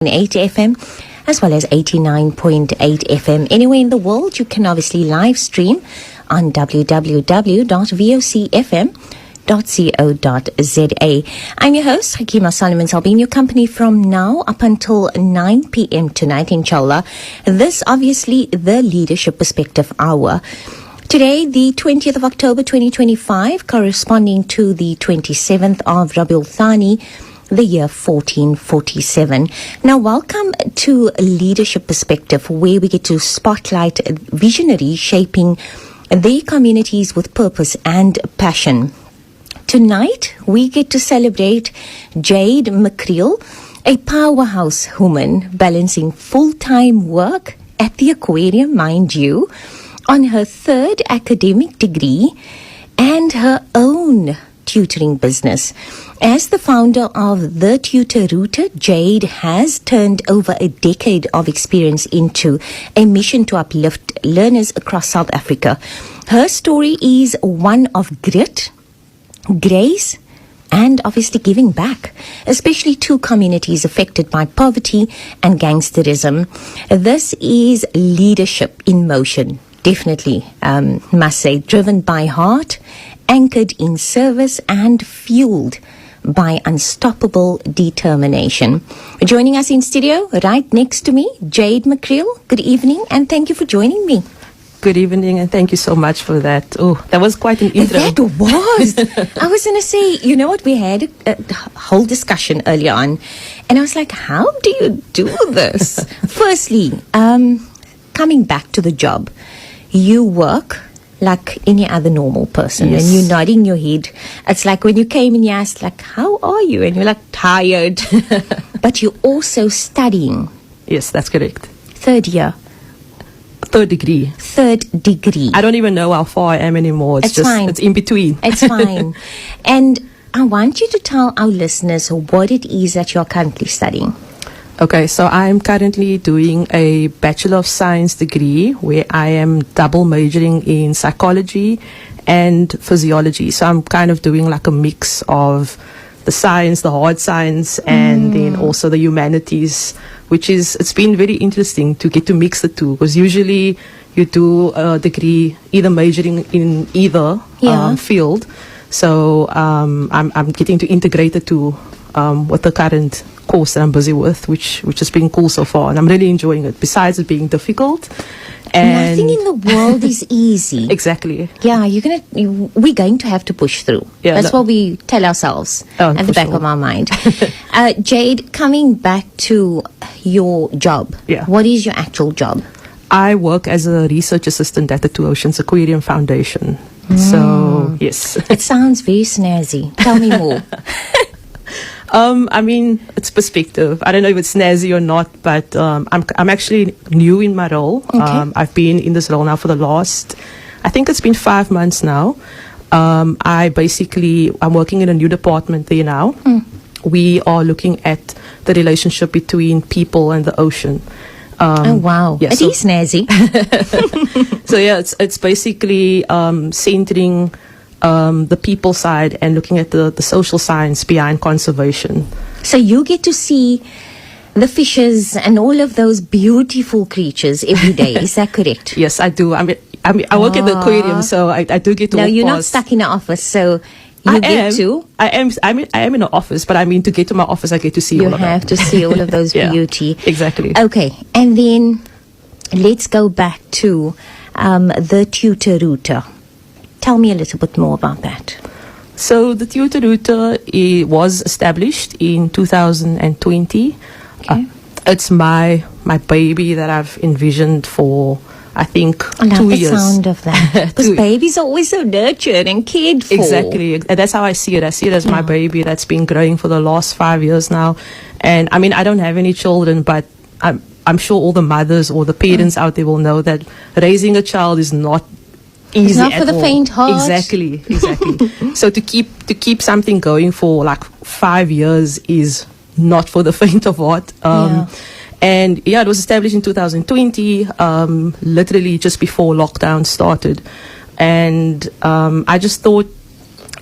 8 FM as well as 89.8 FM. Anywhere in the world, you can obviously live stream on www.vocfm.co.za. I'm your host, Gakeemah Solomons. I'll be in your company from now up until 9 p.m. tonight, inshallah. This, obviously, the Leadership Perspective Hour. Today, the 20th of October 2025, corresponding to the 27th of Rabiul Thani, the year 1447. Now, welcome to Leadership Perspective, where we get to spotlight visionaries shaping their communities with purpose and passion. Tonight, we get to celebrate Jade McCreel, a powerhouse woman balancing full-time work at the aquarium, mind you, on her third academic degree and her own tutoring business. As the founder of the Tutor Router, Jade has turned over a decade of experience into a mission to uplift learners across South Africa. Her story is one of grit, grace, and obviously giving back, especially to communities affected by poverty and gangsterism. This is leadership in motion, definitely, must say, driven by heart, anchored in service, and fueled by unstoppable determination. Joining us in studio, right next to me, Jade McCreel. Good evening, and thank you for joining me. Good evening, and thank you so much for that. Oh, that was quite an intro. That was. I was going to say, you know what, we had a whole discussion earlier on, and I was like, how do you do this? Firstly, coming back to the job, you work like any other normal person, yes, and you're nodding your head. It's like when you came and you asked, like, how are you? And you're like, tired. But you're also studying. Yes, that's correct. Third year. Third degree. Third degree. I don't even know how far I am anymore. It's just fine. It's in between. It's fine. And I want you to tell our listeners what it is that you're currently studying. Okay, so I'm currently doing a Bachelor of Science degree where I am double majoring in psychology and physiology. So I'm kind of doing like a mix of the science, the hard science, and then also the humanities, it's been very interesting to get to mix the two, because usually you do a degree either majoring in either field. So I'm getting to integrate the two with the current course that I'm busy with, which has been cool so far, and I'm really enjoying it, besides it being difficult. And nothing in the world is easy. Exactly. Yeah, we're going to have to push through. Yeah, that's what we tell ourselves at the back of our mind. Jade, coming back to your job, what is your actual job? I work as a research assistant at the Two Oceans Aquarium Foundation. So, yes. It sounds very snazzy. Tell me more. I mean, it's perspective. I don't know if it's snazzy or not, but I'm actually new in my role. Okay. I've been in this role now for the last, I think it's been 5 months now. I'm working in a new department there now. We are looking at the relationship between people and the ocean. Oh wow! Yeah, it is snazzy. So yeah, it's basically centering the people side and looking at the social science behind conservation. So you get to see the fishes and all of those beautiful creatures every day. Is that correct? Yes, I do. I work at the aquarium, so I do get to. No, walk you're past. not stuck in an office, so I am in an office, but I mean, to get to my office, I get to see all of that. You have to see all of those beauty. Exactly. Okay, and then let's go back to the Tutor Router. Tell me a little bit more about that. So the Tutor Router was established in 2020. Okay. It's my baby that I've envisioned for, I think, 2 years. I love the sound of that. Because babies are always so nurtured and cared for. Exactly. That's how I see it. I see it as my baby that's been growing for the last 5 years now. And I mean, I don't have any children, but I'm sure all the mothers or the parents out there will know that raising a child is not easy. It's not for the faint heart. Exactly. So to keep something going for like 5 years is not for the faint of heart. And it was established in 2020, literally just before lockdown started. And I just thought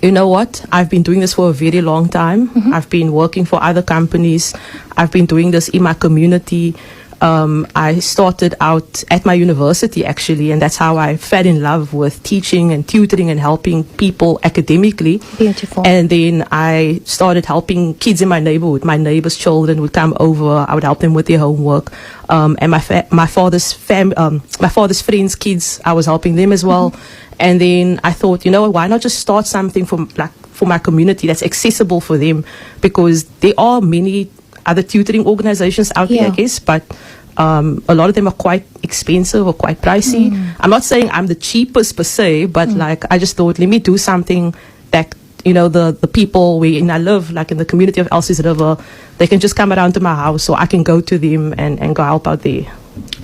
you know what? I've been doing this for a very long time. I've been working for other companies. I've been doing this in my community. I started out at my university, actually, and that's how I fell in love with teaching and tutoring and helping people academically. Beautiful. And then I started helping kids in my neighborhood. My neighbors' children would come over. I would help them with their homework. And my father's friends' kids, I was helping them as well. And then I thought, you know, why not just start something for my community that's accessible for them? Because there are many other tutoring organizations out there, I guess, but a lot of them are quite expensive or quite pricey. I'm not saying I'm the cheapest per se, but like I just thought, let me do something that, you know, the people wherein I live, like in the community of Elsies River, they can just come around to my house, or I can go to them and go help out there.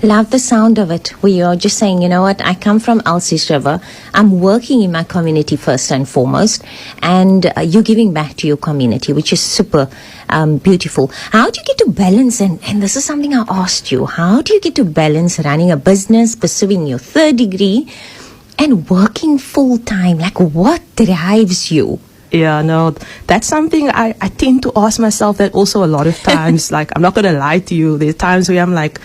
Love the sound of it. We are just saying, you know what, I come from Elsies River. I'm working in my community first and foremost, and you're giving back to your community, which is super beautiful. How do you get to balance, and this is something I asked you, how do you get to balance running a business, pursuing your third degree, and working full-time? Like, what drives you? Yeah, no, that's something I tend to ask myself that also a lot of times. Like, I'm not going to lie to you. There's times where I'm like,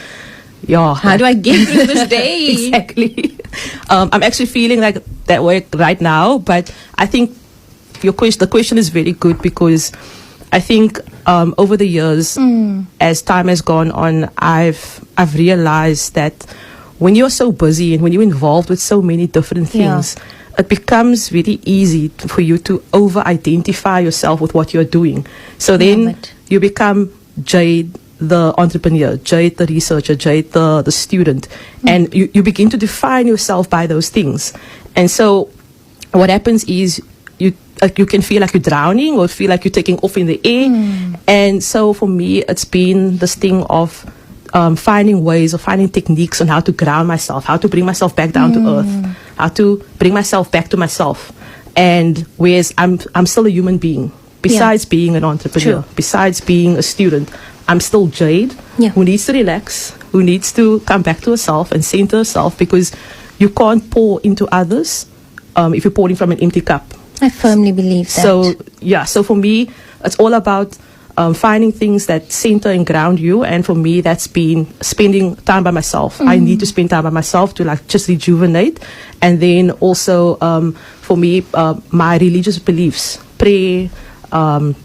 yeah, how do I get through this day? Exactly. I'm actually feeling like that way right now, but I think the question is very good, because I think over the years, as time has gone on, I've realized that when you're so busy and when you're involved with so many different things, it becomes really easy for you to over-identify yourself with what you're doing. So then you become Jade, the entrepreneur, Jade, the researcher, Jade, the student. And you begin to define yourself by those things. And so what happens is you can feel like you're drowning, or feel like you're taking off in the air. And so for me, it's been this thing of finding ways, or finding techniques on how to ground myself, how to bring myself back down to earth, how to bring myself back to myself. And whereas I'm still a human being, besides being an entrepreneur, besides being a student, I'm still Jade, who needs to relax, who needs to come back to herself and center herself, because you can't pour into others if you're pouring from an empty cup. I firmly believe that. So, so for me, it's all about finding things that center and ground you. And for me, that's been spending time by myself. I need to spend time by myself to like just rejuvenate. And then also, for me, my religious beliefs, pray, talking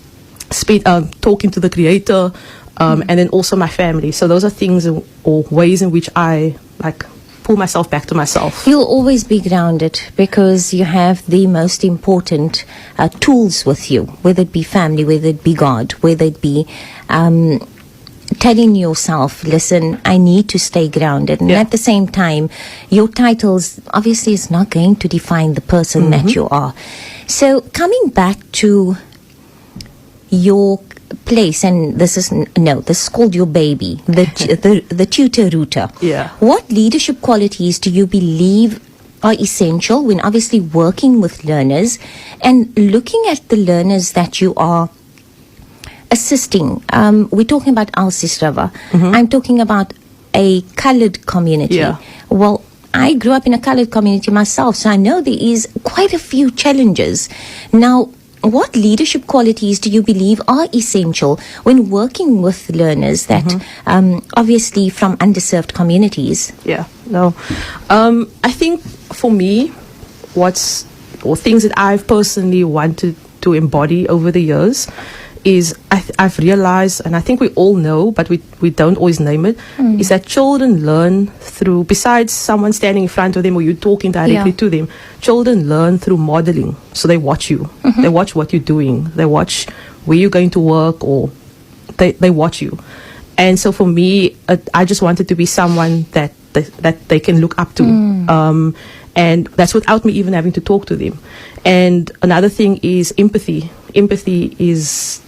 to the Creator, and then also my family. So those are things or ways in which I like pull myself back to myself. You'll always be grounded because you have the most important tools with you, whether it be family, whether it be God, whether it be telling yourself, listen, I need to stay grounded. And at the same time, your titles obviously is not going to define the person that you are. So coming back to your place, and this is called your baby, the Tutor Router. What leadership qualities do you believe are essential when obviously working with learners and looking at the learners that you are assisting? We're talking about Elsies River. I'm talking about a colored community. Well, I grew up in a colored community myself, so I know there is quite a few challenges. Now, what leadership qualities do you believe are essential when working with learners that obviously from underserved communities? I think for me, things that I've personally wanted to embody over the years is I've realized, and I think we all know, but we don't always name it, is that children learn through, besides someone standing in front of them or you talking directly to them, children learn through modeling. So they watch you. They watch what you're doing. They watch where you're going to work, or they watch you. And so for me, I just wanted to be someone that they can look up to. And that's without me even having to talk to them. And another thing is empathy. Empathy is...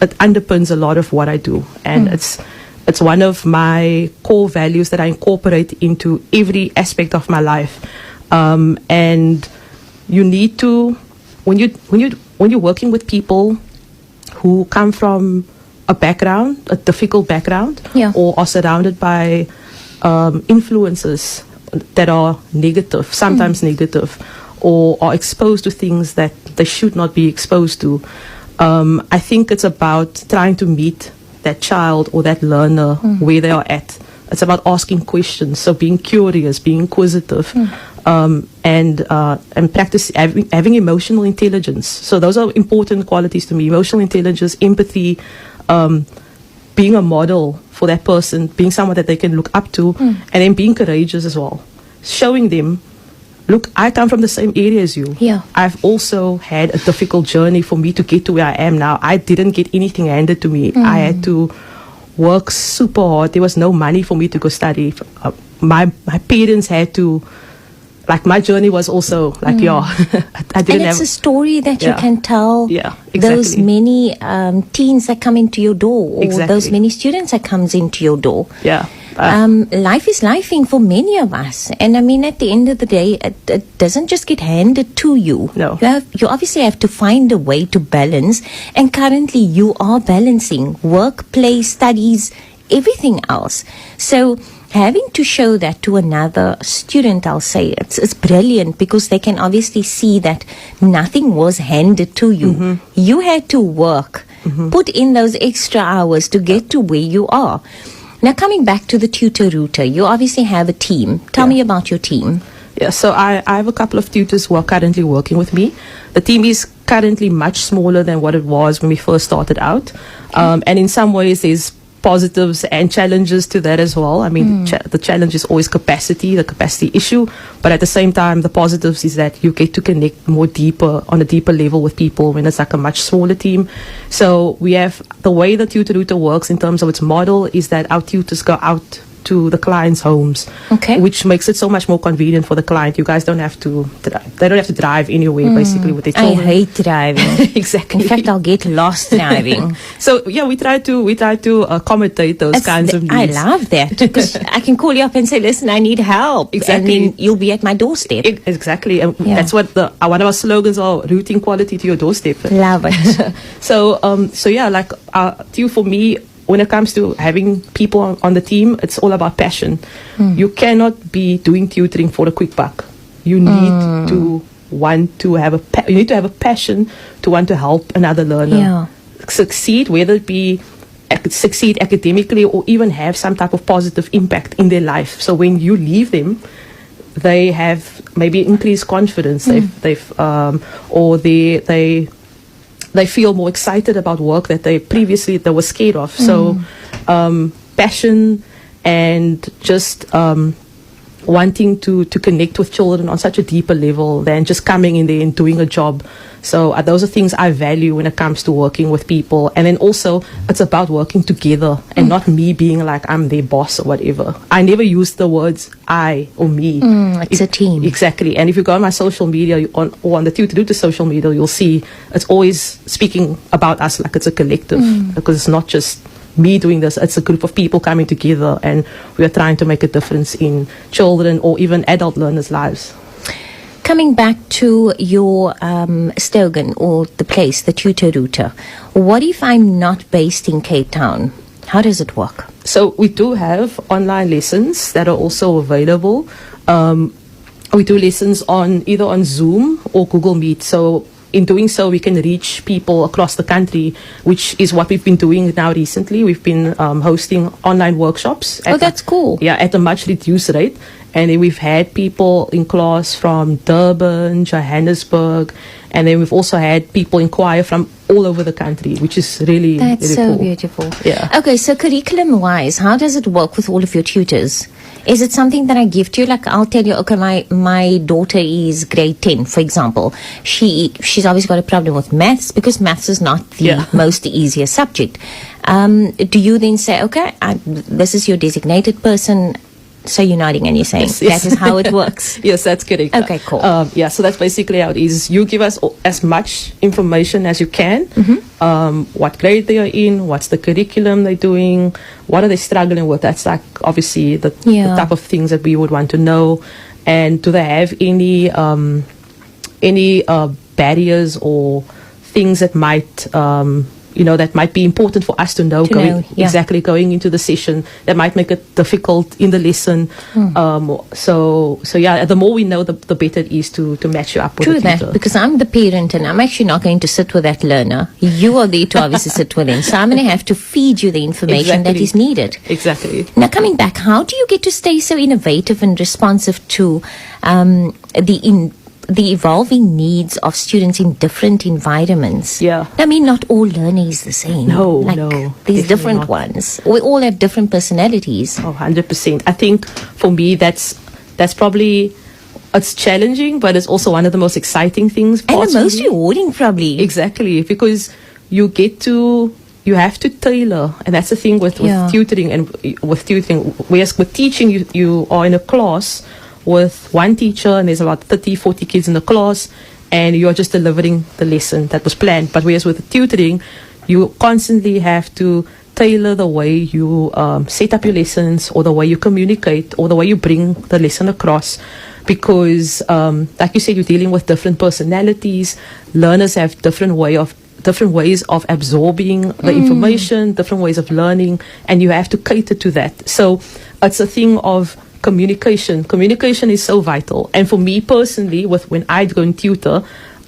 It underpins a lot of what I do, and it's one of my core values that I incorporate into every aspect of my life. And you need to, when you're working with people who come from a difficult background, or are surrounded by influences that are negative, sometimes negative, or are exposed to things that they should not be exposed to. I think it's about trying to meet that child or that learner where they are at. It's about asking questions, so being curious, being inquisitive, and practice having emotional intelligence. So those are important qualities to me: emotional intelligence, empathy, being a model for that person, being someone that they can look up to, and then being courageous as well. Showing them, look, I come from the same area as you. Yeah. I've also had a difficult journey for me to get to where I am now. I didn't get anything handed to me. I had to work super hard. There was no money for me to go study. My parents had to, like, my journey was also like, I didn't And it's have a story that you Yeah. can tell Yeah, those exactly. many teens that come into your door, or Exactly. those many students that comes into your door. Yeah. Life is lifing for many of us, and I mean, at the end of the day, it doesn't just get handed to you. No. You obviously have to find a way to balance, and currently you are balancing work, play, studies, everything else. So having to show that to another student, I'll say it's brilliant, because they can obviously see that nothing was handed to you. You had to work, put in those extra hours to get to where you are. Now, coming back to the Tutor Router, you obviously have a team. Tell me about your team. Yeah, so I have a couple of tutors who are currently working with me. The team is currently much smaller than what it was when we first started out. And in some ways, there's positives and challenges to that as well. I mean, the challenge is always the capacity issue. But at the same time, the positives is that you get to connect on a deeper level with people when it's like a much smaller team. So we have, the way the Tutor Router works in terms of its model is that our tutors go out to the clients' homes, Okay. which makes it so much more convenient for the client. You guys don't have to, they don't have to drive anywhere basically with their I children. hate driving. Exactly. In fact, I'll get lost driving. So yeah, we try to accommodate those kinds of needs. I love that, because I can call you up and say, listen, I need help. Exactly. And then you'll be at my doorstep. Exactly, and Yeah. that's what one of our slogans are: routing quality to your doorstep. Love it. So yeah, like for me, when it comes to having people on the team, it's all about passion. You cannot be doing tutoring for a quick buck. You need to want to have you need to have a passion to want to help another learner Yeah. succeed, whether it be succeed academically or even have some type of positive impact in their life. So when you leave them, they have maybe increased confidence. They feel more excited about work that they were scared of. So passion and just wanting to connect with children on such a deeper level than just coming in there and doing a job. So those are things I value when it comes to working with people. And then also, it's about working together and not me being like I'm their boss or whatever. I never use the words I or me. It's a team. Exactly. And if you go on my social media or on the Tutor Router social media, you'll see it's always speaking about us like it's a collective, because it's not just me doing this. It's a group of people coming together, and we are trying to make a difference in children or even adult learners' lives. Coming back to your slogan, or the place, the Tutor Router, what if I'm not based in Cape Town? How does it work? So we do have online lessons that are also available. We do lessons either on Zoom or Google Meet. So in doing so, we can reach people across the country, which is what we've been doing now recently. We've been hosting online workshops. That's cool. Yeah, at a much reduced rate. And then we've had people in class from Durban, Johannesburg, and then we've also had people inquire from all over the country, which is really, That's really so cool. beautiful. Yeah. Okay, so curriculum-wise, how does it work with all of your tutors? Is it something that I give to you? Like, I'll tell you, okay, my daughter is grade 10, for example. She's always got a problem with maths, because maths is not the most easiest subject. Do you then say, okay, this is your designated person? So you're nodding and you're saying Yes. that is how it works. Yes, that's correct. Okay, cool. Yeah, so that's basically how it is. You give us as much information as you can. What grade they are in, what's the curriculum they're doing, what are they struggling with. That's like obviously the type of things that we would want to know. And do they have any barriers or things that might that might be important for us to know, exactly going into the session, that might make it difficult in the lesson. So the more we know, the better it is to match you up with True a tutor. that, because I'm the parent and I'm actually not going to sit with that learner. You are there to obviously sit with them. So I'm going to have to feed you the information that is needed. Exactly. Now, coming back, how do you get to stay so innovative and responsive to the evolving needs of students in different environments? Yeah. I mean, not all learning is the same. No. There's different not. ones. We all have different personalities. Oh, 100%. I think for me, that's probably, it's challenging, but it's also one of the most exciting things. And the most rewarding, probably. Exactly, because you have to tailor, and that's the thing with tutoring and with tutoring. Whereas with teaching, you are in a class with one teacher and there's about 30, 40 kids in the class and you're just delivering the lesson that was planned. But whereas with tutoring, you constantly have to tailor the way you set up your lessons, or the way you communicate, or the way you bring the lesson across, because like you said, you're dealing with different personalities. Learners have different ways of absorbing the information, different ways of learning, and you have to cater to that. So it's a thing of communication. Communication is so vital. And for me personally, when I go and tutor,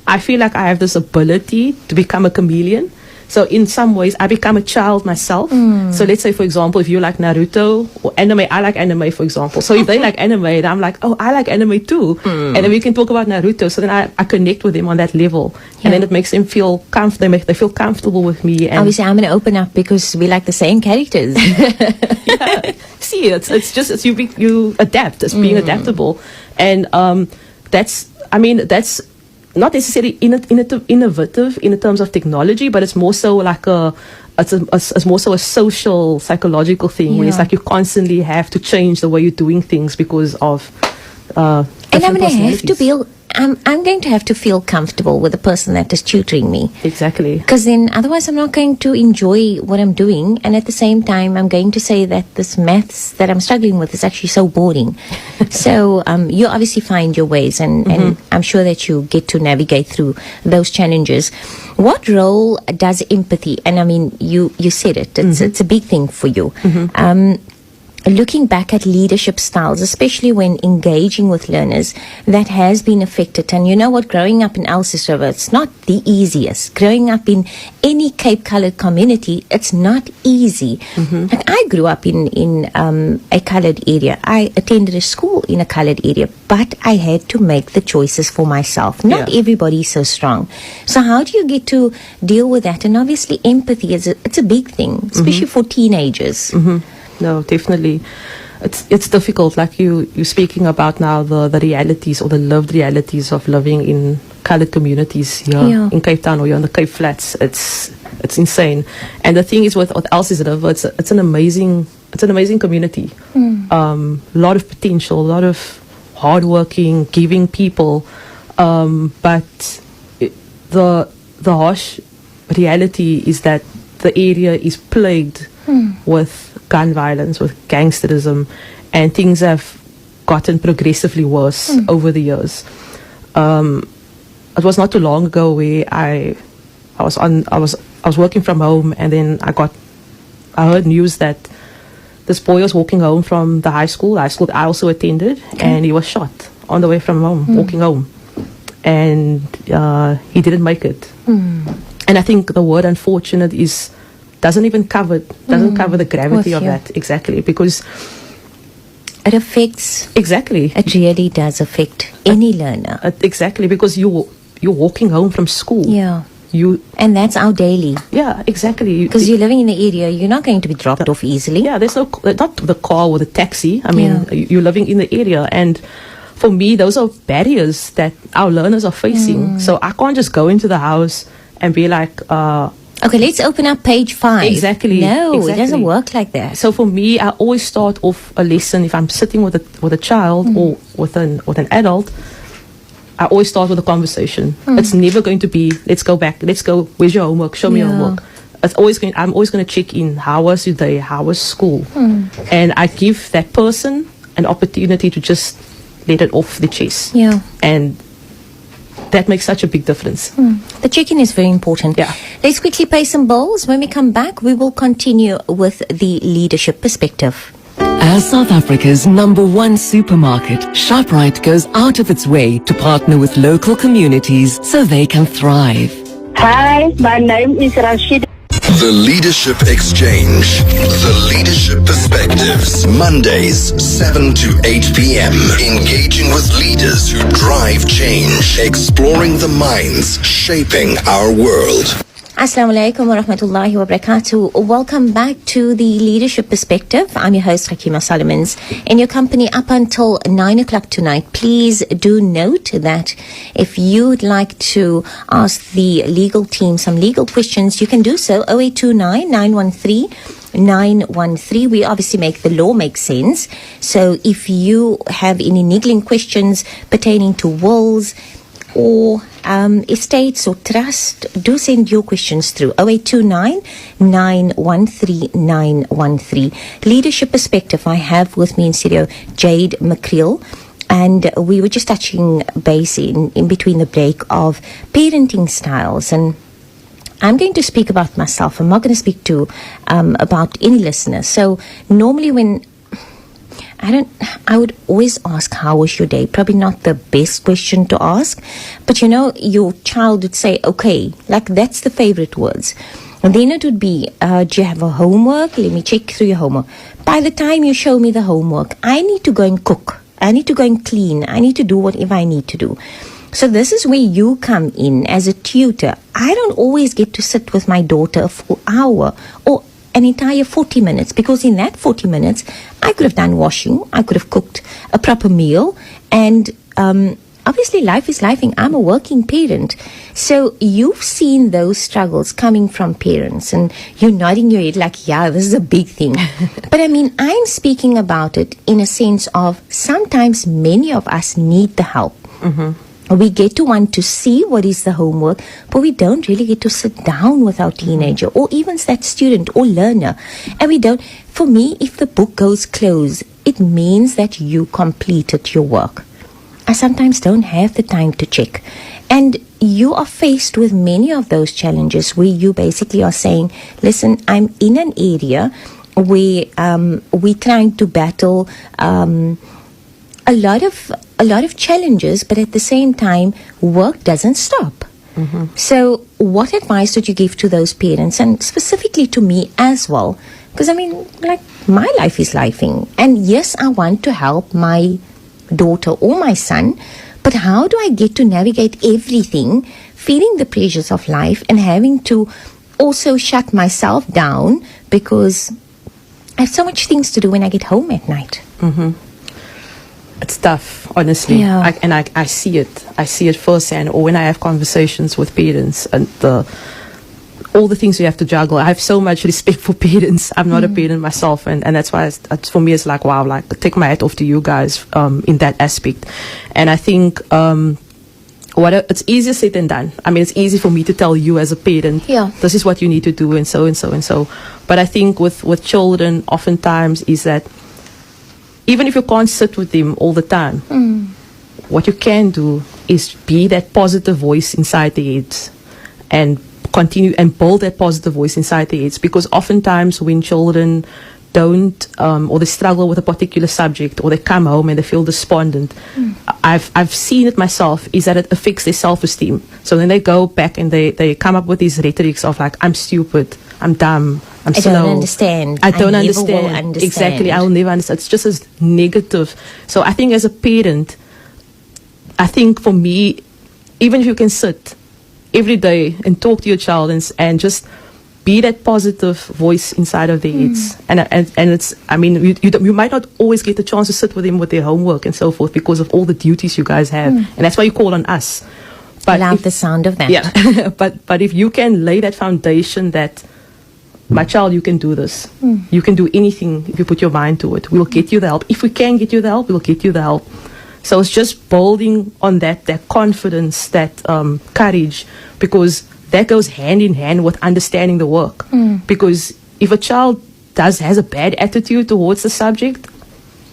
I feel like I have this ability to become a chameleon. So in some ways, I become a child myself. So let's say, for example, if you like Naruto or anime, I like anime, for example. So if they like anime, then I'm like, oh, I like anime too. And then we can talk about Naruto. So then I connect with them on that level. And then it makes them feel comfortable. They feel comfortable with me. And obviously, I'm going to open up because we like the same characters. See, it's just you adapt. It's being adaptable. And that's not necessarily innovative in terms of technology, but it's more so like it's more so a social, psychological thing, where it's like you constantly have to change the way you're doing things because of and I'm going to have to feel comfortable with the person that is tutoring me. Exactly. Because then otherwise I'm not going to enjoy what I'm doing, and at the same time I'm going to say that this maths that I'm struggling with is actually so boring. So you obviously find your ways, and I'm sure that you get to navigate through those challenges. What role does empathy, and I mean you said it's a big thing for you, looking back at leadership styles, especially when engaging with learners, that has been affected. And you know what, growing up in Elsies River, it's not the easiest. Growing up in any Cape Coloured community, it's not easy. And I grew up in a coloured area. I attended a school in a coloured area, but I had to make the choices for myself. Not everybody is so strong. So how do you get to deal with that? And obviously empathy, it's a big thing, especially for teenagers. No, definitely. It's difficult, like you're speaking about now, the realities or the lived realities of living in coloured communities here in Cape Town or here on the Cape Flats. It's insane. And the thing is with Elsies River, it's an amazing community. Lot of potential, a lot of hardworking, giving people. But the harsh reality is that the area is plagued with gun violence, with gangsterism, and things have gotten progressively worse over the years. It was not too long ago where I was working from home, and then I heard news that this boy was walking home from the high school that I also attended, and he was shot on the way from home, walking home, and he didn't make it. And I think the word unfortunate doesn't cover the gravity of that. Exactly, because it affects. Exactly, it really does affect any learner. Exactly, because you're walking home from school. And that's our daily. Yeah, exactly. Because you're living in the area, you're not going to be dropped off easily. Yeah, there's not the car or the taxi. I mean, you're living in the area, and for me, those are barriers that our learners are facing. So I can't just go into the house and be like, okay, let's open up page 5. Exactly. No, it doesn't work like that. So for me, I always start off a lesson, if I'm sitting with a child or with an adult, I always start with a conversation. It's never going to be, let's go, where's your homework, show me your homework. I'm always going to check in, how was your day, how was school? And I give that person an opportunity to just let it off the chest. And that makes such a big difference. The check-in is very important. Yeah. Let's quickly pay some bills. When we come back, we will continue with the leadership perspective. As South Africa's #1 supermarket, ShopRite goes out of its way to partner with local communities so they can thrive. Hi, my name is Rashid. The Leadership Exchange. The Leadership Perspectives. Mondays, 7 to 8 p.m. Engaging with leaders who drive change. Exploring the minds shaping our world. Assalamu alaikum wa rahmatullahi wa barakatuh. Welcome back to the Leadership Perspective. I'm your host, Gakeemah Solomons, in your company up until 9 o'clock tonight. Please do note that if you'd like to ask the legal team some legal questions, you can do so. 0829 913 913. We obviously make the law make sense. So if you have any niggling questions pertaining to wills or estates or trust, do send your questions through 0829 913 913. Leadership Perspective. I have with me in studio Jade McCreel, and we were just touching base in between the break of parenting styles, and I'm going to speak about myself. I'm not going to speak to about any listeners. So normally when I would always ask, how was your day? Probably not the best question to ask, but your child would say, okay, like that's the favorite words. And then it would be, do you have a homework? Let me check through your homework. By the time you show me the homework, I need to go and cook. I need to go and clean. I need to do whatever I need to do. So this is where you come in as a tutor. I don't always get to sit with my daughter for an hour or an entire 40 minutes, because in that 40 minutes, I could have done washing, I could have cooked a proper meal, and obviously life is life, and I'm a working parent. So you've seen those struggles coming from parents, and you're nodding your head like, yeah, this is a big thing. But I mean, I'm speaking about it in a sense of sometimes many of us need the help. We get to want to see what is the homework, but we don't really get to sit down with our teenager or even that student or learner. And we don't. For me, if the book goes closed, it means that you completed your work. I sometimes don't have the time to check. And you are faced with many of those challenges where you basically are saying, listen, I'm in an area where we're trying to battle a lot of challenges, but at the same time, work doesn't stop. So what advice would you give to those parents, and specifically to me as well? Because I mean, like, my life is lifing, and yes, I want to help my daughter or my son, but how do I get to navigate everything, feeling the pressures of life and having to also shut myself down because I have so much things to do when I get home at night? It's tough, honestly. Yeah. I see it. I see it firsthand. Or when I have conversations with parents and all the things you have to juggle. I have so much respect for parents. I'm not a parent myself, and that's why for me it's like, wow, like, take my hat off to you guys in that aspect. And I think it's easier said than done. I mean, it's easy for me to tell you as a parent, this is what you need to do, and so and so and so. But I think with children, oftentimes is that even if you can't sit with them all the time, what you can do is be that positive voice inside their heads and continue and build that positive voice inside their heads. Because oftentimes when children don't or they struggle with a particular subject, or they come home and they feel despondent, I've seen it myself, is that it affects their self-esteem. So then they go back and they come up with these rhetorics of like, I'm stupid, I'm dumb, I'm slow. I don't understand. I don't never understand. will understand. Exactly, I'll never understand. It's just as negative. So I think as a parent, I think for me, even if you can sit every day and talk to your child and just be that positive voice inside of their heads. And it's, I mean, you might not always get the chance to sit with them with their homework and so forth because of all the duties you guys have. And that's why you call on us. But love the sound of that. Yeah. but if you can lay that foundation that, my child, you can do this. You can do anything if you put your mind to it. We'll get you the help. If we can get you the help, we'll get you the help. So it's just building on that confidence, that courage, because that goes hand in hand with understanding the work. Because if a child has a bad attitude towards the subject,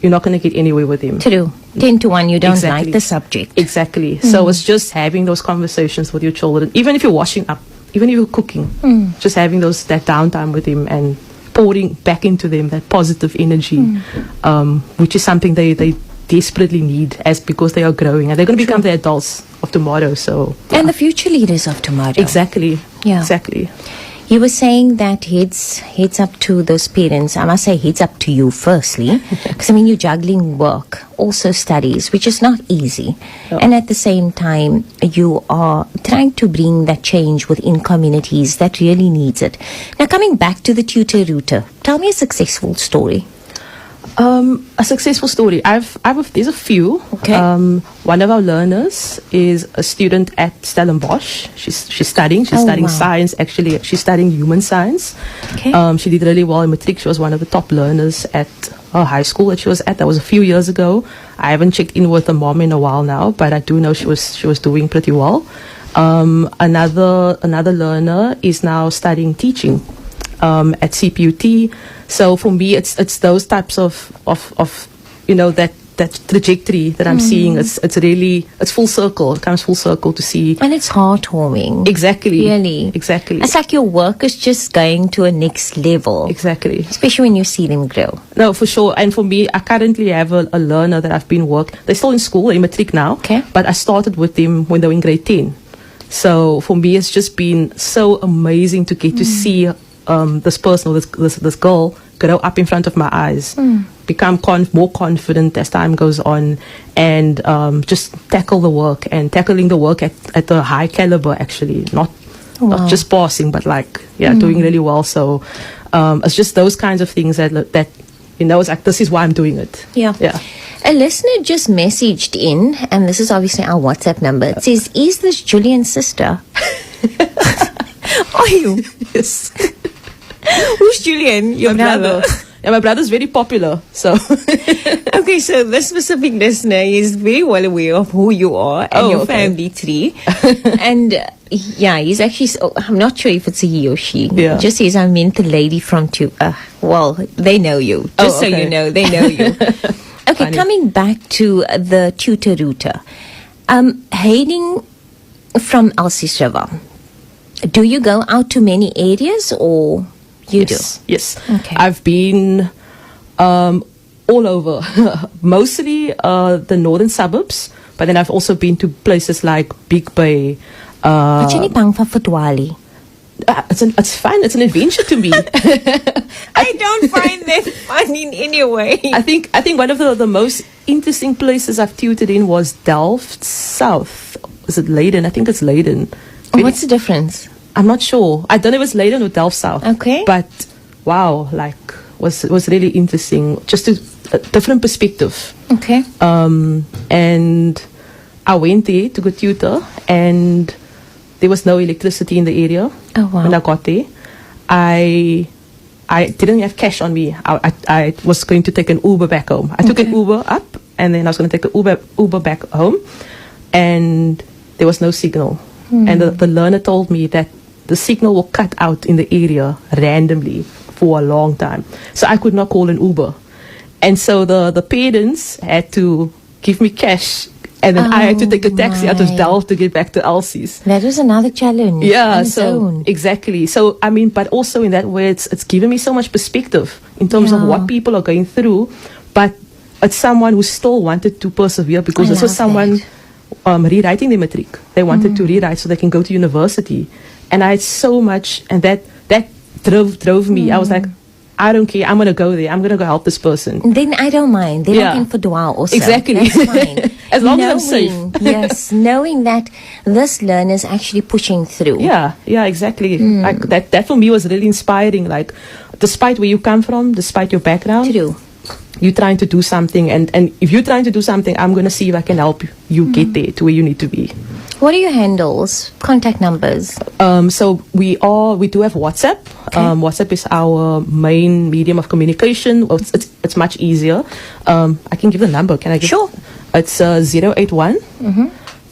you're not going to get anywhere with him. True. 10 to 1, you don't Exactly. like the subject. Exactly. So it's just having those conversations with your children, even if you're washing up, even if you're cooking, just having that downtime with him and pouring back into them that positive energy, which is something they desperately need because they are growing and they're going to become the adults of tomorrow. So And the future leaders of tomorrow. exactly, Yeah. exactly. You were saying that heads up to those parents. I must say heads up to you firstly, because I mean you're juggling work, also studies, which is not easy, and at the same time you are trying to bring that change within communities that really needs it. Now coming back to the Tutor Router, tell me a successful story. A successful story. There's a few. Okay. One of our learners is a student at Stellenbosch. She's studying. She's Oh, studying wow. science. Actually, she's studying human science. Okay. She did really well in matric. She was one of the top learners at her high school that she was at. That was a few years ago. I haven't checked in with the mom in a while now, but I do know she was doing pretty well. Another learner is now studying teaching at CPUT. So for me, it's those types of that trajectory that I'm seeing. It's full circle. It comes full circle to see. And it's heartwarming. Exactly. Really. Exactly. It's like your work is just going to a next level. Exactly. Especially when you see them grow. No, for sure. And for me, I currently have a learner that I've been they're still in school, in matric now. Okay. But I started with them when they were in grade 10. So for me, it's just been so amazing to get to see this person or this girl grow up in front of my eyes, become more confident as time goes on, and just tackling the work at a high caliber, actually, not just passing, but doing really well. So it's just those kinds of things that it's like, this is why I'm doing it. Yeah. A listener just messaged in, and this is obviously our WhatsApp number. It says, "Is this Julian's sister?" Are you? Yes. Who's Julian? Your brother. Yeah, my brother's very popular. So Okay, so this specific listener is very well aware of who you are and your family tree. And he's actually, I'm not sure if it's a he or she. Yeah. Just says, I meant the lady from they know you. Just so you know, they know you. Okay, Funny. coming back to the Tutor Router. Hailing from Elsies River, do you go out to many areas or you yes, do? Yes. Okay. I've been all over, mostly the northern suburbs, but then I've also been to places like Big Bay. Wat jy nie bang van verdwaal? It's fun. It's an adventure to me. I don't find that fun in any way. I think one of the most interesting places I've tutored in was Delft South. Is it Leiden? I think it's Leiden. What's the difference? I'm not sure. I don't know if it's Leiden or Delft South. Okay. But wow, was really interesting. Just a different perspective. Okay. And I went there to go tutor, and there was no electricity in the area. Oh, wow. When I got there, I didn't have cash on me. I was going to take an Uber back home. I took an Uber up, and then I was going to take an Uber back home, and there was no signal. And the learner told me that the signal will cut out in the area randomly for a long time. So I could not call an Uber. And so the parents had to give me cash, and then I had to take a taxi out of my. Delft to get back to Elsies. That was another challenge. Yeah, on its so own. exactly. So I mean, but also in that way, it's given me so much perspective in terms of Yeah. what people are going through. But it's someone who still wanted to persevere, because I this was love someone that. rewriting their matric. They wanted to rewrite so they can go to university, and I had so much, and that drove me. I was like, I don't care. I'm gonna go there. I'm gonna go help this person. Then I don't mind. Then Yeah. I can verdwaal also. Exactly. That's fine. As long as I'm safe. Yes, knowing that this learner is actually pushing through. Yeah, exactly. Like that for me was really inspiring. Like, despite where you come from, despite your background, True. you're trying to do something, and if you're trying to do something, I'm gonna see if I can help you get there to where you need to be. What are your handles? Contact numbers? So we do have WhatsApp. WhatsApp is our main medium of communication. Well, it's much easier. I can give the number. Can I give? Sure. It's 081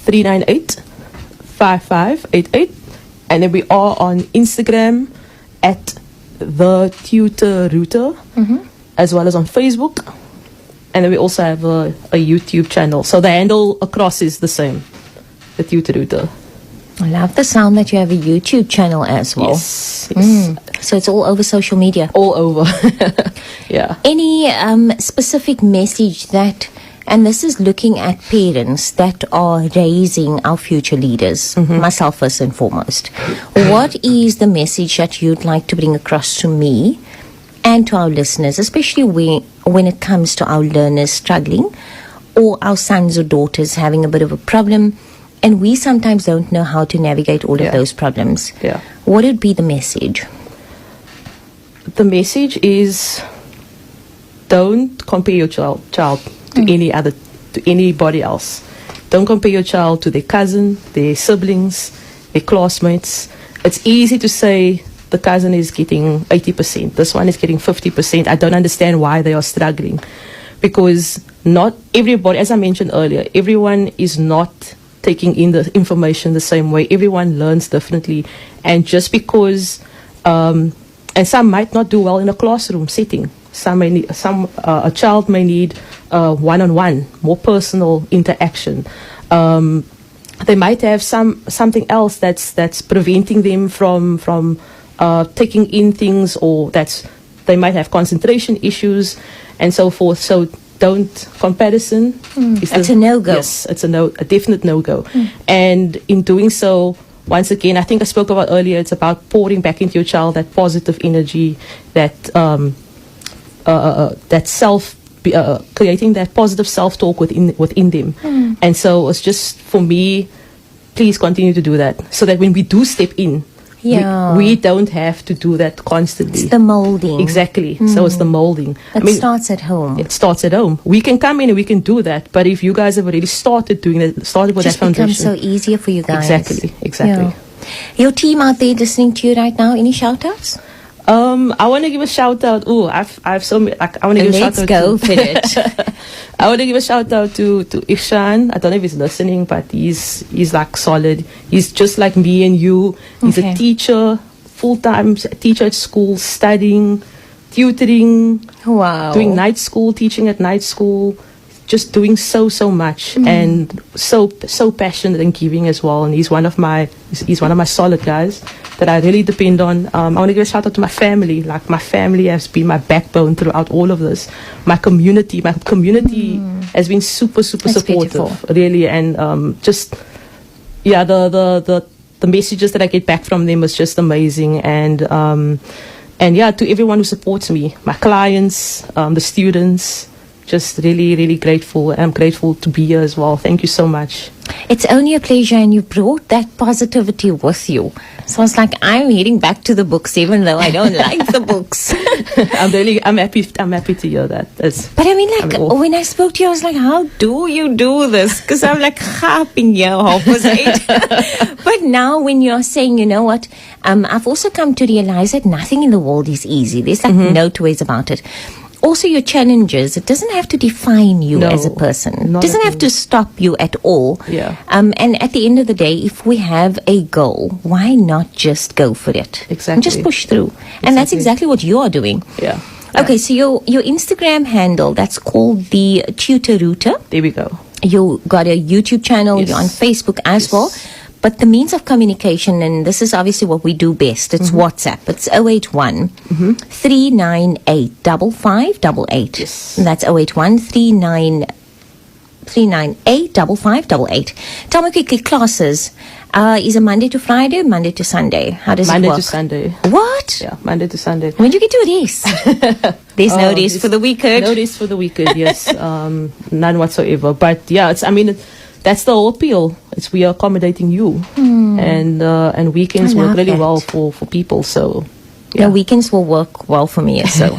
398 5588, and then we are on Instagram at the Tutor Router, as well as on Facebook. And then we also have a YouTube channel. So the handle across is the same, the Tutor Router. I love the sound that you have a YouTube channel as well. Yes. So it's all over social media. All over. Yeah. Any specific message that, and this is looking at parents that are raising our future leaders, myself first and foremost. What is the message that you'd like to bring across to me and to our listeners, especially when it comes to our learners struggling or our sons or daughters having a bit of a problem, and we sometimes don't know how to navigate all of those problems? Yeah. What would be the message? The message is, don't compare your child to anybody else. Don't compare your child to their cousin, their siblings, their classmates. It's easy to say the cousin is getting 80%, this one is getting 50%. I don't understand why they are struggling, because not everybody, as I mentioned earlier, everyone is not taking in the information the same way. Everyone learns differently, and just because and some might not do well in a classroom setting. A child may need one-on-one, more personal interaction. They might have something else that's preventing them from taking in things, or they might have concentration issues and so forth. So comparison It's a no-go. Yes, it's a definite no-go. And in doing so, once again, I think I spoke about earlier, it's about pouring back into your child that positive energy, that creating that positive self-talk within them. And so it's just, for me, please continue to do that, so that when we do step in, we don't have to do that constantly. It's the molding. Exactly. So it's the molding. It starts at home. It starts at home. We can come in and we can do that, but if you guys have already started doing that, started with Just that foundation, becomes so easier for you guys. Exactly. Yeah. Your team out there listening to you right now, any shout-outs? I want to give a shout out. Oh, I've so many. I want to give a shout out. Let's go for it. I want to give a shout out to Ishan. I don't know if he's listening, but he's like solid. He's just like me and you. He's a teacher, full-time teacher at school, studying, tutoring, doing night school, teaching at night school, just doing so much, and so passionate and giving as well. And he's one of my solid guys that I really depend on. I want to give a shout out to my family. Like, my family has been my backbone throughout all of this. My community has been super That's supportive, beautiful. really. And the messages that I get back from them is just amazing. And to everyone who supports me, my clients, the students, just really grateful. I'm grateful to be here as well. Thank you so much. It's only a pleasure, and you brought that positivity with you. So it's like, I'm heading back to the books, even though I don't like the books. I'm happy to hear that. But I mean, like, when I spoke to you, I was like, how do you do this? Because I'm like, but now when you're saying, you know what, I've also come to realize that nothing in the world is easy. There's like no two ways about it. Also, your challenges, it doesn't have to define you as a person. It doesn't have to stop you at all. Yeah. And at the end of the day, if we have a goal, why not just go for it? Exactly. And just push through. And that's exactly what you are doing. Yeah. Okay, so your Instagram handle, that's called the Tutor Router. There we go. You got a YouTube channel, you're on Facebook as well. But the means of communication, and this is obviously what we do best, it's WhatsApp. It's 081 398 5588. Yes. And that's 081 398 5588. Tell me quickly, classes, is it Monday to Friday, Monday to Sunday? How does Monday it work? to Sunday. What? Yeah, Monday to Sunday. When do you get to rest? There's no rest for the wicked. No rest for the wicked, yes. None whatsoever. But yeah, that's the whole appeal. We are accommodating you, and weekends work really well for people. So yeah, weekends will work well for me. So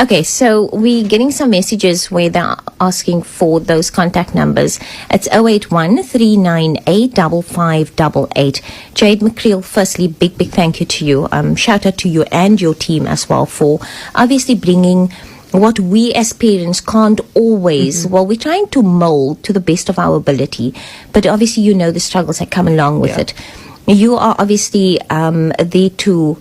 okay, so we're getting some messages where they're asking for those contact numbers. It's 081 398 5588. Jade McCreel, firstly, big thank you to you. Shout out to you and your team as well for obviously bringing what we as parents can't always, well, we're trying to mold to the best of our ability, but obviously you know the struggles that come along with it. You are obviously there to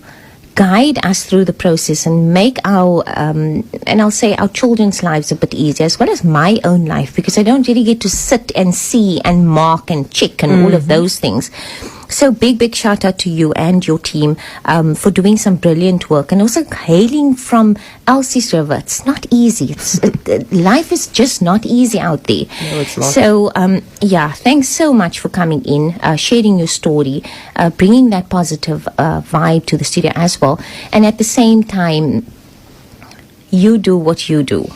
guide us through the process and make our, and I'll say our children's lives a bit easier, as well as my own life, because I don't really get to sit and see and mark and check and all of those things. So big shout out to you and your team for doing some brilliant work, and also hailing from Elsies River. It's not easy. Life is just not easy out there. No, it's not. So thanks so much for coming in, sharing your story, bringing that positive vibe to the studio as well, and at the same time, you do what you do.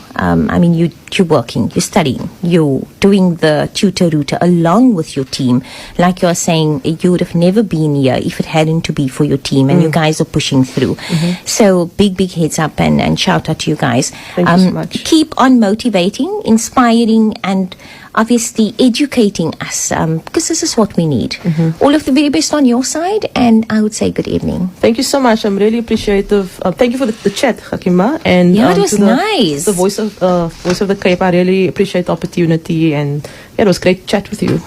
You're working, you're studying, you're doing the Tutor Router along with your team. Like you're saying, you would have never been here if it hadn't to be for your team, and you guys are pushing through. So big heads up and shout out to you guys. Thank you so much. Keep on motivating, inspiring, and obviously educating us, because this is what we need. All of the very best on your side, and I would say good evening. Thank you so much. I'm really appreciative. Thank you for the chat, Gakeemah. And Yeah, it was to nice. The voice of the Cape. I really appreciate the opportunity, and it was great to chat with you.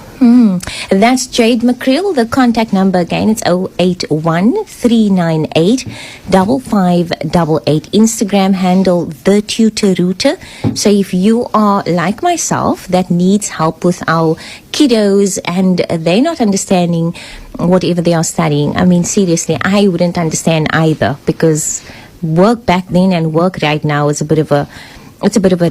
That's Jade McCreel. The contact number again, it's 081 398 5588. Instagram handle The Tutor Router. So if you are like myself that needs help with our kiddos and they're not understanding whatever they are studying, I mean, seriously, I wouldn't understand either, because work back then and work right now is a bit of a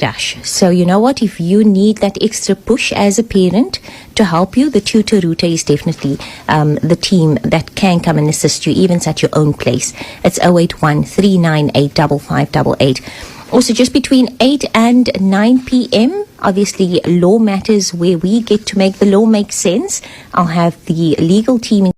rush. So you know what, if you need that extra push as a parent to help you, the Tutor Router is definitely the team that can come and assist you, even at your own place. It's 081 398 5588. Also, just between 8 and 9 p.m., obviously law matters, where we get to make the law make sense. I'll have the legal team